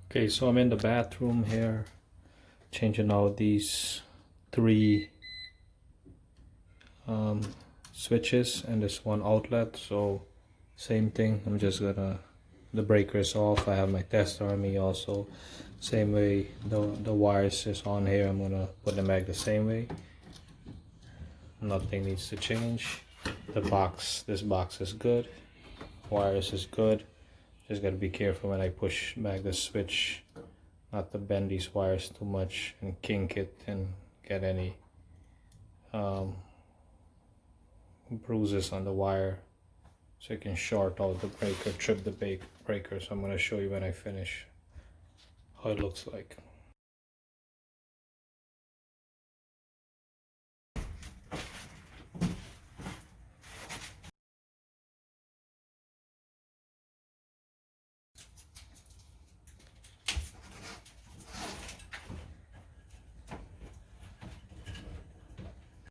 Okay, so I'm in the bathroom here, changing out these three switches and this one outlet. So same thing, I'm just gonna, the breaker is off. I have my tester on me also. Same way the wires is on here, I'm gonna put them back the same way. Nothing needs to change. This box is good. Wires is good. Just gotta be careful when I push back the switch, not to bend these wires too much and kink it and get any bruises on the wire, so you can short out the breaker, trip the breaker. So I'm gonna show you when I finish how it looks like.